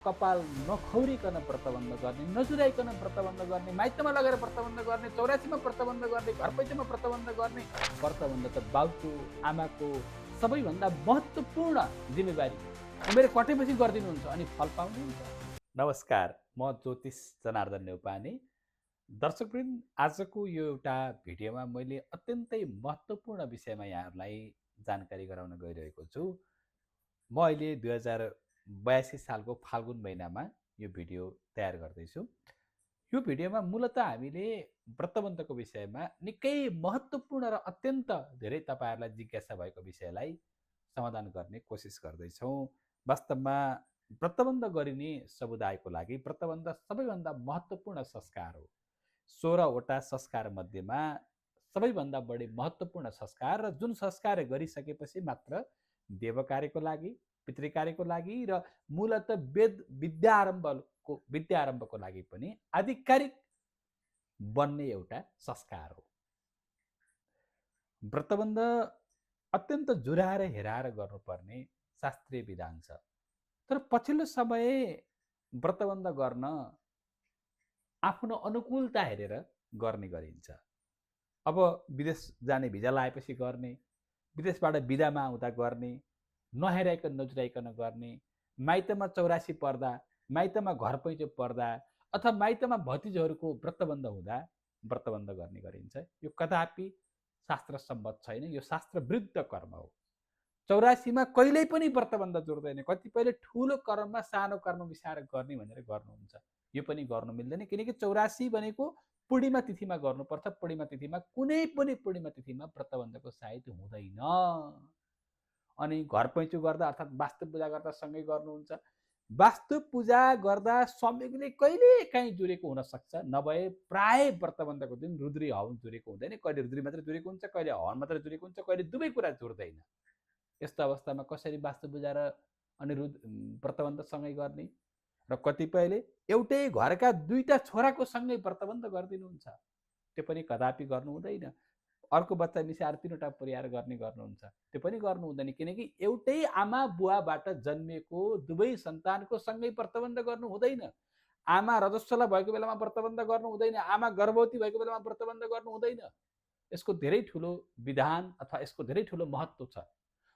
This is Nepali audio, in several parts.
कपाल नखौरिकन व्रतबन्ध गर्ने, नजुराइकन व्रतबन्ध गर्ने, माइतमा लगेर व्रतबन्ध गर्ने, चौरासीमा व्रतबन्ध गर्ने, घरपैँचामा व्रतबन्ध गर्ने। व्रतबन्ध त बाउको आमाको सबैभन्दा महत्त्वपूर्ण जिम्मेवारी उमेर कटेपछि गरिदिनुहुन्छ अनि फल पाउनुहुन्छ। नमस्कार, म ज्योतिष जनार्दन नेउपाने। दर्शकवृन्द, आजको यो एउटा भिडियोमा मैले अत्यन्तै महत्त्वपूर्ण विषयमा यहाँहरूलाई जानकारी गराउन गइरहेको छु। म अहिले 2082 सालको फाल्गुन महिनामा यो भिडियो तयार गर्दैछु। यो भिडियोमा मूलतः हामीले व्रतबन्धको विषयमा निकै महत्त्वपूर्ण र अत्यन्त धेरै तपाईँहरूलाई जिज्ञासा भएको विषयलाई समाधान गर्ने कोसिस गर्दैछौँ। वास्तवमा व्रतबन्ध गरिने समुदायको लागि व्रतबन्ध सबैभन्दा महत्त्वपूर्ण संस्कार हो। 16वटा संस्कार मध्येमा सबैभन्दा बढी महत्त्वपूर्ण संस्कार, र जुन संस्कार गरिसकेपछि मात्र देवकार्यको लागि, पितृकार्यको लागि र मूलतः विद्यारम्भको लागि पनि आधिकारिक बन्ने एउटा संस्कार हो। व्रतबन्ध अत्यन्त जुराएर हेराएर गर्नुपर्ने शास्त्रीय विधान छ। तर पछिल्लो समय व्रतबन्ध गर्न आफ्नो अनुकूलता हेरेर गर्ने गरिन्छ। अब विदेश जाने भिजा लगाएपछि गर्ने, विदेशबाट बिदामा आउँदा गर्ने, नहेराइकन नजुराइकन गर्ने, माइतमा 84 पर्दा, माइतमा घरपैँचो पर्दा अथवा माइतमा भतिजहरूको व्रतबन्ध हुँदा व्रतबन्ध गर्ने गरिन्छ। यो कदापि शास्त्र सम्मत छैन, यो शास्त्र विरुद्ध कर्म हो। 84मा कहिल्यै पनि व्रतबन्ध जोड्दैन। कतिपयले ठुलो कर्ममा सानो कर्म मिसाएर गर्ने भनेर गर्नुहुन्छ, यो पनि गर्नु मिल्दैन। किनकि 84 भनेको पूर्णिमा तिथिमा गर्नुपर्छ। पूर्णिमा तिथिमा कुनै पनि पूर्णिमा तिथिमा व्रतबन्धको साइत हुँदैन। अनि घरपैँचो गर्दा अर्थात् वास्तु पूजा गर्दा सँगै गर्नुहुन्छ। वास्तु पूजा गर्दा समयले कहिले काहीँ जुरेको हुनसक्छ, नभए प्राय व्रतबन्धको दिन रुद्री हवन जुरेको हुँदैन। कहिले रुद्री मात्रै जुरेको हुन्छ, कहिले हवन मात्रै जुरेको हुन्छ, कहिले दुवै कुरा जुर्दैन। यस्तो अवस्थामा कसरी वास्तु पूजा र अनि व्रतबन्ध सँगै गर्ने? र कतिपयले एउटै घरका दुईटा छोराको सँगै व्रतबन्ध गरिदिनुहुन्छ, त्यो पनि कदापि गर्नु हुँदैन। अर्को बच्चा मिसाएर 3वटा परिवार गर्ने गर्नुहुन्छ, त्यो पनि गर्नु हुँदैन। किनकि एउटै आमा बुवाबाट जन्मिएको दुवै सन्तानको सँगै व्रतबन्ध गर्नु हुँदैन। आमा रजस्वला भएको बेलामा व्रतबन्ध गर्नु हुँदैन, आमा गर्भवती भएको बेलामा व्रतबन्ध गर्नु हुँदैन। यसको धेरै ठुलो विधान अथवा यसको धेरै ठुलो महत्त्व छ।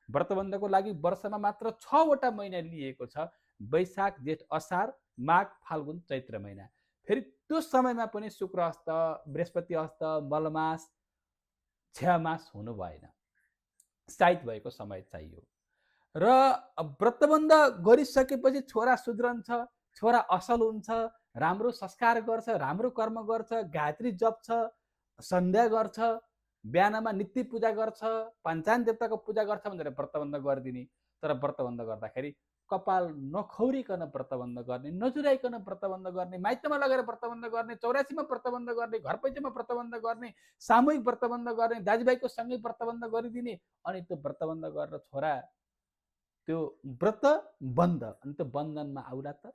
व्रतबन्धको लागि वर्षमा मात्र 6वटा महिना लिएको छ: वैशाख, जेठ, असार, माघ, फाल्गुन, चैत्र महिना। फेरि त्यो समयमा पनि शुक्र अस्त, बृहस्पति अस्त, मलमास, क्षयमास हुनु भएन, साइत भएको समय चाहियो। र व्रतबन्ध गरिसकेपछि छोरा सुध्रन्छ, छोरा असल हुन्छ, राम्रो संस्कार गर्छ, राम्रो कर्म गर्छ, गायत्री जप्छ, सन्ध्या गर्छ, बिहानमा नित्य पूजा गर्छ, पञ्चान देवताको पूजा गर्छ भनेर व्रतबन्ध गरिदिने। तर व्रतबन्ध गर्दाखेरि कपाल नखौरिकन व्रतबन्ध गर्ने, नजुराइकन व्रतबन्ध गर्ने, माइतमा लगेर व्रतबन्ध गर्ने, 84मा व्रतबन्ध गर्ने, घरपैँचामा व्रतबन्ध गर्ने, सामूहिक व्रतबन्ध गर्ने, दाजुभाइको सँगै व्रतबन्ध गरिदिने। अनि त्यो व्रतबन्ध गरेर छोरा त्यो व्रतबन्ध अनि त्यो बन्धनमा आउला त?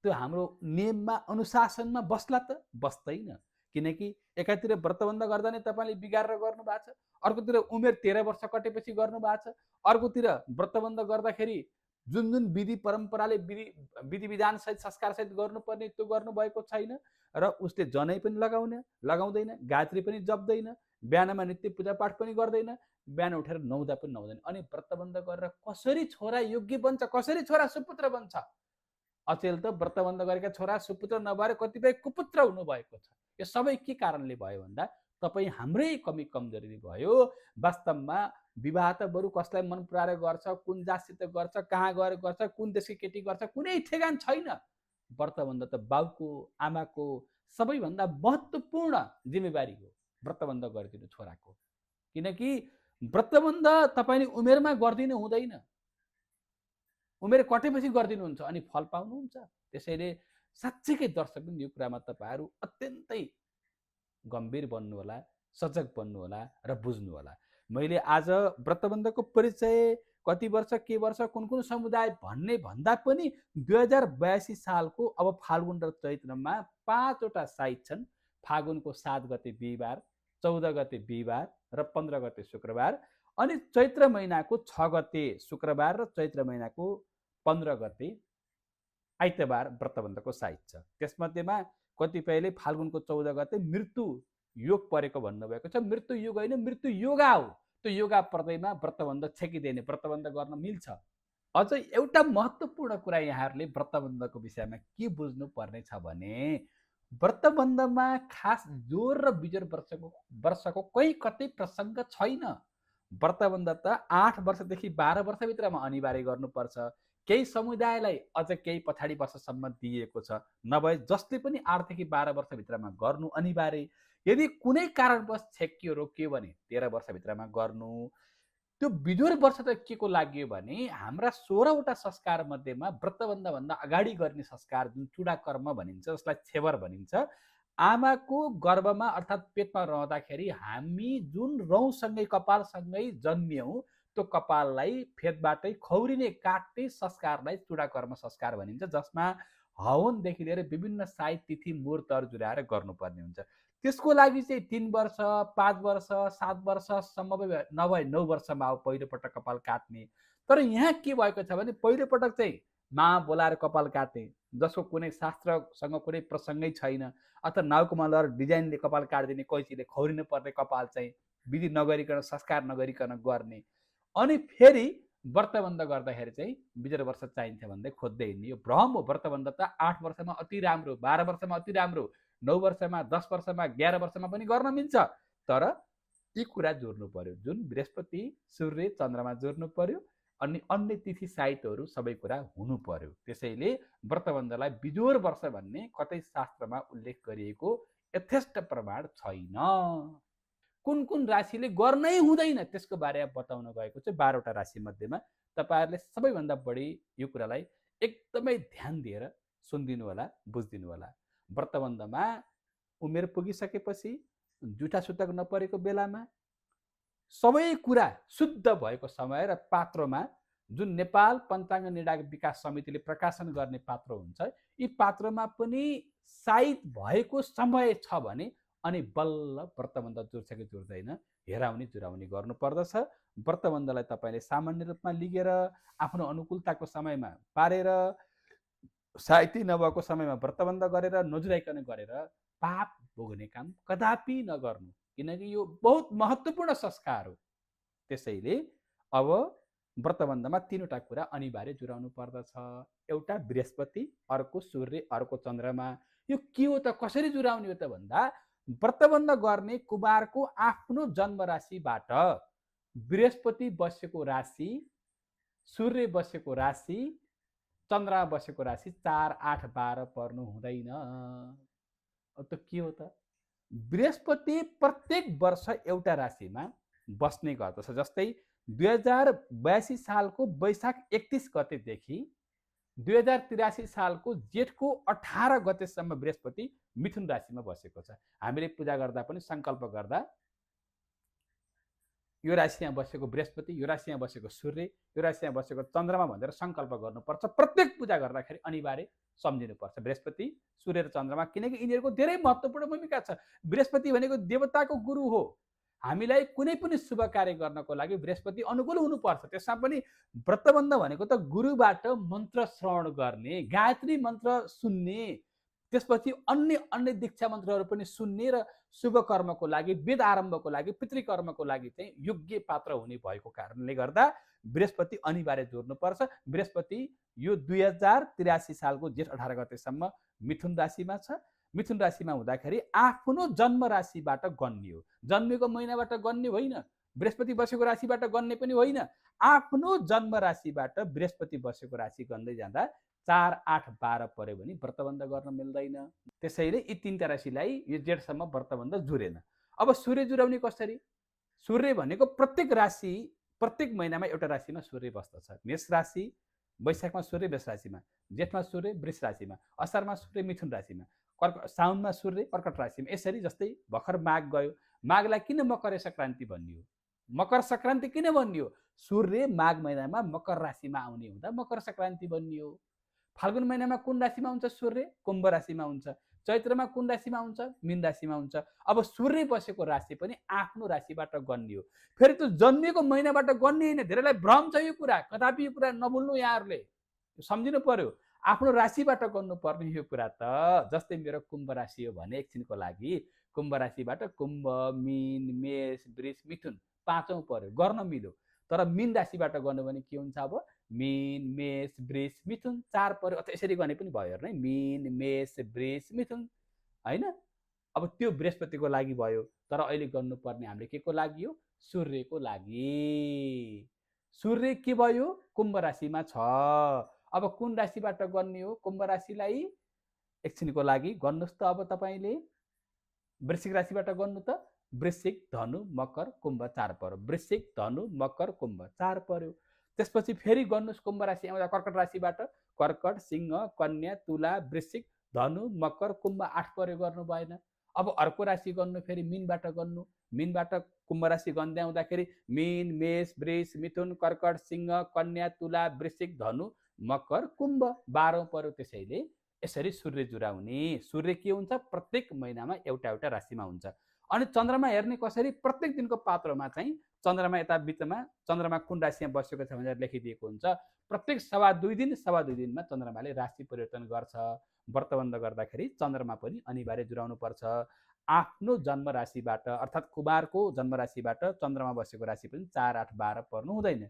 त्यो हाम्रो नियममा अनुशासनमा बस्ला त? बस्दैन। किनकि एकातिर व्रतबन्ध गर्दा नै तपाईँले बिगारेर गर्नु भएको छ, अर्कोतिर उमेर 13 वर्ष कटेपछि गर्नु भएको छ, अर्कोतिर व्रतबन्ध गर्दाखेरि जुन जुन विधि परम्पराले विधि विधानसहित संस्कारसहित गर्नुपर्ने त्यो गर्नुभएको छैन, र उसले जनै पनि लगाउँदैन, गायत्री पनि जप्दैन, बिहानमा नित्य पूजापाठ पनि गर्दैन, बिहान उठेर नुहाउँदा पनि नुहाउँदैन। अनि व्रतबन्ध गरेर कसरी छोरा योग्य बन्छ, कसरी छोरा सुपुत्र बन्छ? अचेल त व्रतबन्ध गरेका छोरा सुपुत्र नभएर कतिपय कुपुत्र हुनुभएको छ। यो सबै के कारणले भयो भन्दा तपाईँ हाम्रै कमी कमजोरी भयो। वास्तवमा विवाह त बरु कसलाई मन पराएर गर्छ, कुन जातसित गर्छ, कहाँ गएर गर्छ, कुन देशकी केटी गर्छ, कुनै ठेगान छैन। व्रतबन्ध त बाउको आमाको सबैभन्दा महत्त्वपूर्ण जिम्मेवारी हो, व्रतबन्ध गरिदिनु छोराको। किनकि व्रतबन्ध तपाईँले उमेरमा गरिदिनु हुँदैन, उमेर कटेपछि गरिदिनुहुन्छ अनि फल पाउनुहुन्छ। त्यसैले साँच्चैकै दर्शकवृन्द, यो कुरामा तपाईँहरू अत्यन्तै गम्भीर बन्नुहोला, सजग बन्नुहोला र बुझ्नुहोला। मैले आज व्रतबन्धको परिचय, कति वर्ष, के वर्ष, कुन कुन समुदाय भन्ने भन्दा पनि 2082 सालको अब फाल्गुन र चैत्रमा 5वटा साइत छन्। फागुनको 7 गते बिहिबार, 14 गते बिहिबार र 15 गते शुक्रबार, अनि चैत्र महिनाको 6 गते शुक्रबार र चैत्र महिनाको 15 गते आइतबार व्रतबन्धको साइत छ। त्यसमध्येमा कतिपयले फाल्गुनको 14 गते मृत्यु योग परेको भन्नुभएको छ। मृत्यु योग होइन, मृत्यु योगा हो। त्यो योगा पर्दैमा व्रतबन्ध छेकिँदैन, व्रतबन्ध गर्न मिल्छ। अझ एउटा महत्त्वपूर्ण कुरा यहाँहरूले व्रतबन्धको विषयमा के बुझ्नु पर्ने छ भने व्रतबन्धमा खास जोर र बिजोर वर्षको कोही कतै प्रसङ्ग छैन। व्रतबन्ध त 8 वर्षदेखि 12 वर्षभित्रमा अनिवार्य गर्नुपर्छ। केही समुदायलाई अझ केही पछाडि वर्षसम्म दिइएको छ, नभए जसले पनि 8 देखि 12 वर्षभित्रमा गर्नु अनिवार्य। यदि कुनै कारणवश छेकियो रोकियो भने 13 वर्षभित्रमा गर्नु। त्यो बिजोर वर्ष त के को लागि भने हाम्रा 16वटा संस्कार मध्येमा व्रतबन्धभन्दा अगाडि गर्ने संस्कार जुन चुडा कर्म भनिन्छ, जसलाई छेवर भनिन्छ, आमाको गर्भमा अर्थात् पेटमा रहँदाखेरि हामी जुन रौँसँगै कपालसँगै जन्मियौँ त्यो कपाललाई फेदबाटै खौरिने काट्ने संस्कारलाई चुडा कर्म संस्कार भनिन्छ, जसमा हवनदेखि लिएर विभिन्न साइत तिथि मुहुर्तहरू जुराएर गर्नुपर्ने हुन्छ। त्यसको लागि चाहिँ 3 वर्ष 5 वर्ष 7 वर्षसम्म नभए 9 वर्षमा अब पहिलोपटक कपाल काट्ने। तर यहाँ के भएको छ भने पहिलोपटक चाहिँ मा बोलाएर कपाल काट्ने, जसको कुनै शास्त्रसँग कुनै प्रसङ्गै छैन, अथवा नाउकोमा लगाएर डिजाइनले कपाल काटिदिने, कैँचीले खौरिनु पर्ने कपाल चाहिँ विधि नगरिकन संस्कार नगरिकन गर्ने। अनि फेरि व्रतबन्ध गर्दाखेरि चाहिँ बिजोर वर्ष चाहिन्छ भन्दै खोज्दै हिँड्ने, यो भ्रम हो। व्रतबन्ध त 8 वर्षमा अति राम्रो, 12 वर्षमा अति राम्रो, 9 वर्षमा 10 वर्षमा 11 वर्षमा पनि गर्न मिल्छ। तर यी कुरा जोड्नु पर्यो, जुन बृहस्पति सूर्य चन्द्रमा जोड्नु पर्यो, अनि अन्य तिथि साइतहरू सबै कुरा हुनु पर्यो। त्यसैले व्रतबन्धलाई बिजोर वर्ष भन्ने कतै शास्त्रमा उल्लेख गरिएको यथेष्ट प्रमाण छैन। कुन कुन राशिले गर्नै हुँदैन त्यसको बारेमा बताउन गएको छ। 12वटा राशि मध्येमा तपाईँहरूले सबैभन्दा बढी यो कुरालाई एकदमै ध्यान दिएर सुनिदिनु होला, बुझिदिनु होला। व्रतबन्धमा उमेर पुगिसकेपछि, जुठा सुतक नपरेको बेलामा, सबै कुरा शुद्ध भएको समय र पात्रमा जुन नेपाल पञ्चाङ्ग निर्णायक विकास समितिले प्रकाशन गर्ने पात्र हुन्छ, यी पात्रमा पनि साइत भएको समय छ भने अनि बल्ल व्रतबन्ध जुर्छ कि जुर्दैन हेराउने जुराउने गर्नुपर्दछ। व्रतबन्धलाई तपाईँले सामान्य रूपमा लिएर आफ्नो अनुकूलताको समयमा पारेर, साइती नभएको समयमा व्रतबन्ध गरेर नजुराइकन गरेर पाप भोग्ने काम कदापि नगर्नु, किनकि यो बहुत महत्त्वपूर्ण संस्कार हो। त्यसैले अब व्रतबन्धमा 3वटा कुरा अनिवार्य जुराउनु पर्दछ। एउटा बृहस्पति, अर्को सूर्य, अर्को चन्द्रमा। यो के हो त, कसरी जुराउने हो त भन्दा व्रतबन्ध गर्ने कुमारको आफ्नो जन्म राशिबाट बृहस्पति बसेको राशि, सूर्य बसेको राशि, चन्द्रमा बसेको राशि 4, 8, 12 पर्नु हुँदैन। त के हो त, बृहस्पति प्रत्येक वर्ष एउटा राशिमा बस्ने गर्दछ। जस्तै 2082 सालको वैशाख 31 गतेदेखि 2083 सालको जेठको 18 गतेसम्म बृहस्पति मिथुन राशिमा बसेको छ। हामीले पूजा गर्दा पनि सङ्कल्प गर्दा यो राशिमा बसेको बृहस्पति, यो राशिमा बसेको सूर्य, यो राशिमा बसेको चन्द्रमा भनेर सङ्कल्प गर्नुपर्छ। प्रत्येक पूजा गर्दाखेरि अनिवार्य सम्झिनुपर्छ बृहस्पति, सूर्य र चन्द्रमा, किनकि यिनीहरूको धेरै महत्त्वपूर्ण भूमिका छ। बृहस्पति भनेको देवताको गुरु हो। हामीलाई कुनै पनि शुभ कार्य गर्नको लागि बृहस्पति अनुकूल हुनुपर्छ। त्यसमा पनि व्रतबन्ध भनेको त गुरुबाट मन्त्र श्रवण गर्ने, गायत्री मन्त्र सुन्ने, त्यसपछि अन्य दीक्षा मन्त्रहरू पनि सुन्ने र शुभ कर्मको लागि, वेद आरम्भको लागि, पितृकर्मको लागि चाहिँ योग्य पात्र हुने भएको कारणले गर्दा बृहस्पति अनिवार्य जोड्नुपर्छ। बृहस्पति यो 2083 सालको जेठ 18 गतेसम्म मिथुन राशिमा छ। मिथुन राशिमा हुँदाखेरि आफ्नो जन्म राशिबाट गन्ने हो, जन्मेको महिनाबाट गन्ने होइन, बृहस्पति बसेको राशिबाट गन्ने पनि होइन। आफ्नो जन्म राशिबाट बृहस्पति बसेको राशि गन्दै जाँदा 4, 8, 12 पर्यो भने व्रतबन्ध गर्न मिल्दैन। त्यसैले यी 3टा राशिलाई यो जेठसम्म व्रतबन्ध जुरेन। अब सूर्य जुराउने कसरी? सूर्य भनेको प्रत्येक राशि, प्रत्येक महिनामा एउटा राशिमा सूर्य बस्दछ। मेष राशि, वैशाखमा सूर्य मेष राशिमा, जेठमा सूर्य वृष राशिमा, असारमा सूर्य मिथुन राशिमा, साउनमा सूर्य कर्कट राशिमा। यसरी जस्तै भर्खर माघ गयो, माघलाई किन मकर सङ्क्रान्ति भनियो, मकर सङ्क्रान्ति किन भनियो? सूर्य माघ महिनामा मकर राशिमा आउने हुँदा मकर सङ्क्रान्ति भनियो। फाल्गुन महिनामा कुन राशिमा हुन्छ? सूर्य कुम्भ राशिमा हुन्छ। चैत्रमा कुन राशिमा हुन्छ? मीन राशिमा हुन्छ। अब सूर्य बसेको राशि पनि आफ्नो राशिबाट गन्ने हो। फेरि त्यो जन्मिएको महिनाबाट गन्ने होइन। धेरैलाई भ्रम छ यो कुरा, कदापि यो कुरा नभुल्नु, यहाँहरूले सम्झिनु पर्यो। आफ्नो राशिबाट गर्नुपर्ने यो कुरा त। जस्तै मेरो कुम्भ राशि हो भने एकछिनको लागि कुम्भ राशिबाट कुम्भ, मीन, मेष, वृष, मिथुन पाँचौँ पर्यो, गर्न मिल्यो। तर मीन राशिबाट गर्नु भने के हुन्छ अब? मीन, मेष, वृष, मिथुन 4 पर्यो। अथवा यसरी गर्ने पनि भयो हेर्नु है, मीन, मेष, वृष, मिथुन, होइन? अब त्यो बृहस्पतिको लागि भयो। तर अहिले गर्नुपर्ने हामीले के को लागि हो? सूर्यको लागि। सूर्य के भयो? कुम्भ राशिमा छ। अब कुन राशिबाट गर्ने हो कुम्भ राशिलाई? एकछिनको लागि गर्नुहोस् त। अब तपाईँले वृश्चिक राशिबाट गर्नु त। वृश्चिक, धनु, मकर, कुम्भ 4 पर्यो। वृश्चिक, धनु, मकर, कुम्भ 4 पर्यो। त्यसपछि फेरि गर्नुहोस् कुम्भ राशि आउँदा कर्कट राशिबाट। कर्कट, सिंह, कन्या, तुला, वृश्चिक, धनु, मकर, कुम्भ 8 पर्यो, गर्नु भएन। अब अर्को राशि गर्नु, फेरि मीनबाट गर्नु। मीनबाट कुम्भ राशि गर्दै आउँदाखेरि मीन, मेष, वृष, मिथुन, कर्कट, सिंह, कन्या, तुला, वृश्चिक, धनु, मकर, कुम्भ 12 पर्यो। त्यसैले यसरी सूर्य जुराउने। सूर्य के हुन्छ? प्रत्येक महिनामा एउटा एउटा राशिमा हुन्छ। अनि चन्द्रमा हेर्ने कसरी? प्रत्येक दिनको पात्रोमा चाहिँ चन्द्रमा यता बिचमा चन्द्रमा कुन राशिमा बसेको छ भनेर लेखिदिएको हुन्छ। प्रत्येक सवा 2 दिनमा चन्द्रमाले राशि परिवर्तन गर्छ। व्रतबन्ध गर्दाखेरि चन्द्रमा पनि अनिवार्य जुराउनु पर्छ। आफ्नो जन्म राशिबाट अर्थात् कुमारको जन्म राशिबाट चन्द्रमा बसेको राशि पनि 4, 8, 12 पर्नु हुँदैन।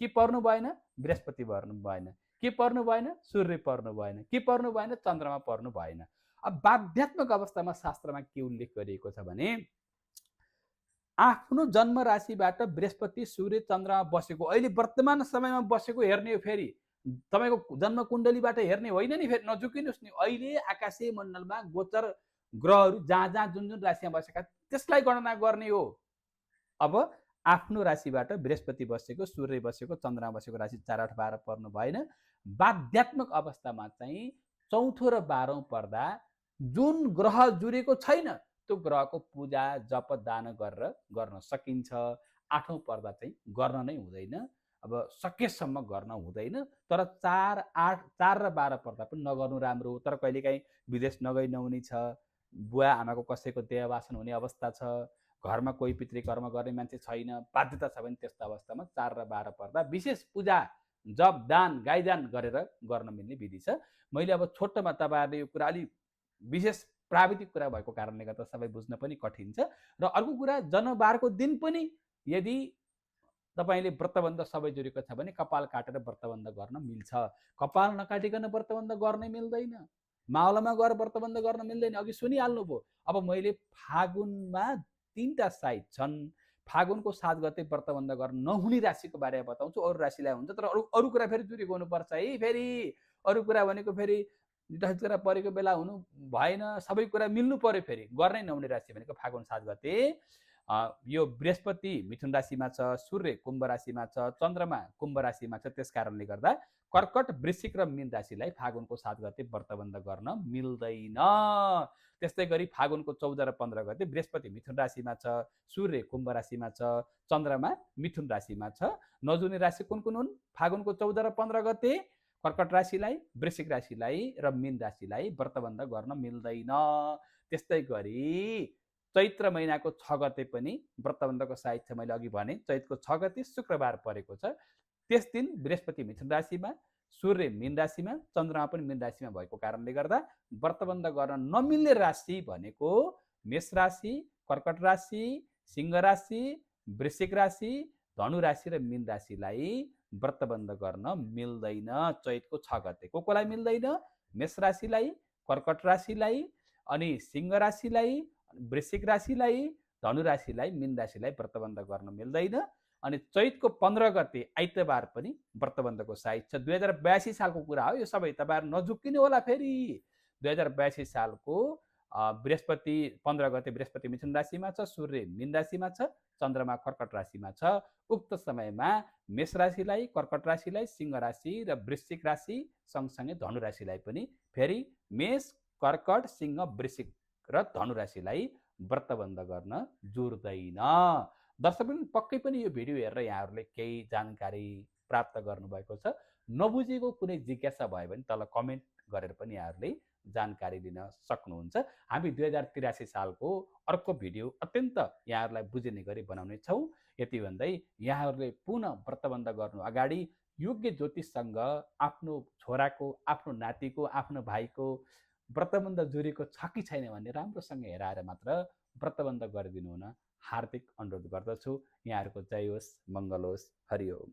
के पर्नु भएन? बृहस्पति पर्नु भएन। के पर्नु भएन? सूर्य पर्नु भएन। के पर्नु भएन? चन्द्रमा पर्नु भएन। अब बाध्यात्मक अवस्थामा शास्त्रमा के उल्लेख गरिएको छ भने आफ्नो जन्म राशिबाट बृहस्पति, सूर्य, चन्द्रमा बसेको अहिले वर्तमान समयमा बसेको हेर्ने हो। फेरि तपाईँको जन्म कुण्डलीबाट हेर्ने होइन नि। फेरि नझुकिनुहोस् नि। अहिले आकाशीय मण्डलमा गोचर ग्रहहरू जहाँ जहाँ जुन जुन राशिमा बसेका त्यसलाई गणना गर्ने हो। अब आफ्नो राशिबाट बृहस्पति बसेको, सूर्य बसेको, चन्द्रमा बसेको राशि 4, 8, 12 पर्नु भएन। बाध्यात्मक अवस्थामा चाहिँ चौथो र 12औं पर्दा जुन ग्रह जुरेको छैन त्यो ग्रहको पूजा, जप, दान गरेर गर्न सकिन्छ। 8औं पर्दा चाहिँ गर्न नै हुँदैन। अब सकेसम्म गर्न हुँदैन। तर 4, 8, 4 र 12 पर्दा पनि नगर्नु राम्रो। तर कहिलेकाहीँ विदेश नगई नहुने छ, बुवा आमाको कसैको देहवासन हुने अवस्था छ, घरमा कोही पितृकर्म गर्ने मान्छे छैन, बाध्यता छ भने त्यस्तो अवस्थामा 4 र 12 पर्दा विशेष पूजा, जप, दान, गाईदान गरेर गर्न मिल्ने विधि छ। मैले अब छोटोमा तपाईँहरूले यो कुरा अलि विशेष प्राविधिक कुरा भएको कारणले गर्दा सबै बुझ्न पनि कठिन छ। र अर्को कुरा, जन्मबारको दिन पनि यदि तपाईँले व्रतबन्ध सबै जुरेको छ भने कपाल काटेर व्रतबन्ध गर्न मिल्छ। कपाल नकाटिकन व्रतबन्ध गर्नै मिल्दैन। मावलामा गएर व्रतबन्ध गर्न मिल्दैन। अघि सुनिहाल्नुभयो। अब मैले फागुनमा 3टा साइट छन्। फागुनको 7 गते व्रतबन्ध गर्न नहुने राशिको बारेमा बताउँछु। अरू राशिलाई हुन्छ। तर अरू कुरा फेरि जुरेको हुनुपर्छ है। फेरि अरू कुरा भनेको फेरि कुरा परेको बेला हुनु भएन। सबै कुरा मिल्नु पर्यो। फेरि गर्नै नहुने राशि भनेको फागुन 7 गते। यो बृहस्पति मिथुन राशिमा छ, सूर्य कुम्भ राशिमा छ, चन्द्रमा कुम्भ राशिमा छ। त्यस कारणले गर्दा कर्कट, वृश्चिक र मीन राशिलाई फागुनको 7 गते व्रतबन्ध गर्न मिल्दैन। त्यस्तै गरी फागुनको 14 र 15 गते बृहस्पति मिथुन राशिमा छ, सूर्य कुम्भ राशिमा छ, चन्द्रमा मिथुन राशिमा छ। नजुने राशि कुन कुन हुन्? फागुनको 14 र 15 गते कर्कट राशिलाई, वृश्चिक राशिलाई र मीन राशिलाई व्रतबन्ध गर्न मिल्दैन। त्यस्तै गरी चैत्र महिनाको 6 गते पनि व्रतबन्धको साइत छ। मैले अघि भने चैतको 6 गते शुक्रबार परेको छ। त्यस दिन बृहस्पति मिथुन राशिमा, सूर्य मीन राशिमा, चन्द्रमा पनि मीन राशिमा भएको कारणले गर्दा व्रतबन्ध गर्न नमिल्ने राशि भनेको मेष राशि, कर्कट राशि, सिंह राशि, वृश्चिक राशि, धनु राशि र मीन राशिलाई व्रतबन्ध गर्न मिल्दैन चैतको 6 गते। कोलाई मिल्दैन? मेष राशिलाई, कर्कट राशिलाई, अनि सिंह राशिलाई, वृश्चिक राशिलाई, धनु राशिलाई, मीन राशिलाई व्रतबन्ध गर्न मिल्दैन। अनि चैतको 15 गते आइतबार पनि व्रतबन्धको साइत छ। 2082 सालको कुरा हो यो सबै। तपाईँहरू नझुक्किनु होला। फेरि 2082 सालको बृहस्पति 15 गते बृहस्पति मिथुन राशिमा छ, सूर्य मीन राशिमा छ, चन्द्रमा कर्कट राशिमा छ। उक्त समयमा मेष राशिलाई, कर्कट राशिलाई, सिंह राशि र वृश्चिक राशि सँगसँगै धनु राशिलाई पनि फेरि मेष, कर्कट, सिंह, वृश्चिक र धनु राशिलाई व्रतबन्ध गर्न जुर्दैन। दर्शकवृन्द, पक्कै पनि यो भिडियो हेरेर यहाँहरूले केही जानकारी प्राप्त गर्नुभएको छ। नबुझेको कुनै जिज्ञासा भयो भने तल कमेन्ट गरेर पनि यहाँहरूले जानकारी लिन सक्नुहुन्छ। हामी 2083 सालको अर्को भिडियो अत्यन्त यहाँहरूलाई बुझिने गरी बनाउने छौँ। यति भन्दै यहाँहरूले पुनः व्रतबन्ध गर्नु अगाडि योग्य ज्योतिषसँग आफ्नो छोराको, आफ्नो नातिको, आफ्नो भाइको व्रतबन्ध जुरेको छ कि छैन भन्ने राम्रोसँग हेराएर मात्र व्रतबन्ध गरिदिनु हुन हार्दिक अनुरोध गर्दछु। यहाँहरूको जय होस्, मङ्गल होस्, हरि ओम।